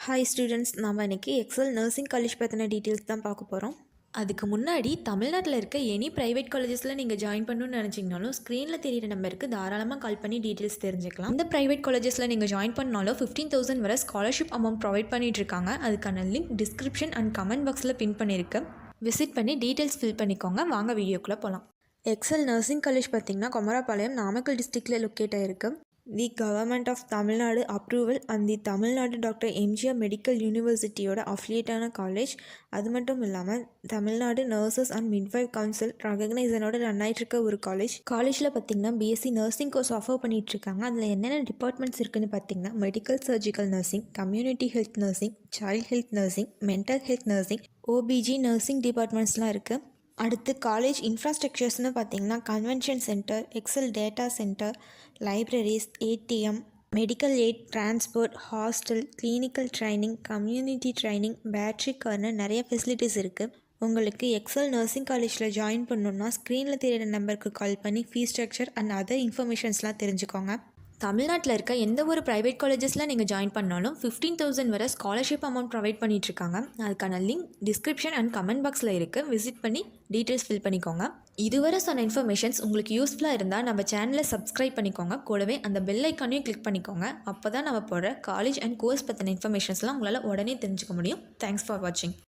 Hi students, நம்ம இன்றைக்கி XL nursing college பற்றின டீட்டெயில்ஸ் தான் பார்க்க போகிறோம். அதுக்கு முன்னாடி தமிழ்நாட்டில் இருக்க எனி ப்ரைவேட் காலேஜஸில் நீங்கள் ஜாயின் பண்ணணும்னு நினச்சிங்கனாலும் ஸ்க்ரீனில் தெரியிற நம்பருக்கு தாராளமாக கால் பண்ணி டீட்டெயில்ஸ் தெரிஞ்சுக்கலாம். இந்த ப்ரைவேட் காலேஜஸில் நீங்கள் ஜாயின் பண்ணாலும் 15,000 வரை ஸ்காலர்ஷிப் அமௌண்ட் ப்ரொவைட் பண்ணிட்டு இருக்காங்க. அதுக்கான லிங்க் டிஸ்கிரிப்ஷன் அண்ட் கமெண்ட் பாக்ஸில் பின் பண்ணியிருக்கு. விசிட் பண்ணி டீட்டெயில்ஸ் ஃபில் பண்ணிக்கோங்க. வாங்க வீடியோக்குள்ளே போகலாம். எக்ஸல் நர்சிங் காலேஜ் பார்த்திங்கன்னா குமராபாளையம், நாமக்கல் டிஸ்ட்ரிக்டில் லொக்கேட் ஆகிருக்கு. The government of Tamil Nadu approval and the Tamil Nadu doctor MGR medical யூனிவர்சிட்டியோட அஃபிலியேட்டான காலேஜ். அது மட்டும் இல்லாமல் Tamil Nadu nurses and midwife council ரெகக்னைசனோட ரன் ஆகிட்டு இருக்க ஒரு காலேஜ். காலேஜில் பார்த்திங்கன்னா பிஎஸ்சி நர்சிங் கோர்ஸ் ஆஃபர் பண்ணிகிட்ருக்காங்க. அதில் என்னென்ன டிபார்ட்மெண்ட்ஸ் இருக்குதுன்னு பார்த்திங்கன்னா medical surgical nursing, community health nursing, child health nursing, mental health nursing, OBG nursing டிபார்ட்மெண்ட்ஸ்லாம் இருக்குது. அடுத்து காலேஜ் இன்ஃப்ராஸ்ட்ரக்சர்ஸ்னு பார்த்திங்கன்னா convention centre, excel data centre, libraries, ATM, medical aid, transport, hostel, clinical training, community training, battery கார்னு நிறைய facilities இருக்குது. உங்களுக்கு XL nursing காலேஜில் ஜாயின் பண்ணணுன்னா ஸ்க்ரீனில் தெரியிற நம்பருக்கு கால் பண்ணி ஃபீஸ் ஸ்ட்ரக்சர் அண்ட் அதர் இன்ஃபர்மேஷன்ஸ்லாம் தெரிஞ்சுக்கோங்க. தமிழ்நாட்டில் இருக்க எந்த ஒரு ப்ரைவேட் காலேஜஸில் நீங்கள் ஜாயின் பண்ணாலும் 15,000 வரை ஸ்காலர்ஷிப் அமௌண்ட் ப்ரொவைட் பண்ணிகிட்ருக்காங்க. அதுக்கான லிங்க் டிஸ்கிரிப்ஷன் அண்ட் கமெண்ட் பாக்ஸில் இருக்குது. விசிட் பண்ணி டீட்டெயில்ஸ் ஃபில் பண்ணிக்கோங்க. இதுவரை சொன்ன இன்ஃபர்மேஷன்ஸ் உங்களுக்கு யூஸ்ஃபுல்லாக இருந்தால் நம்ம சேனலை சப்ஸ்கிரைப் பண்ணிக்கோங்க. கூடவே அந்த பெல் ஐக்கானையும் கிளிக் பண்ணிக்கோங்க. அப்போ தான் நம்ம போடுற காலேஜ் அண்ட் கோர்ஸ் பற்றின இன்ஃபர்மேஷன்ஸ்லாம் உங்களால் உடனே தெரிஞ்சுக்க முடியும். தேங்க்ஸ் ஃபார் வாட்சிங்.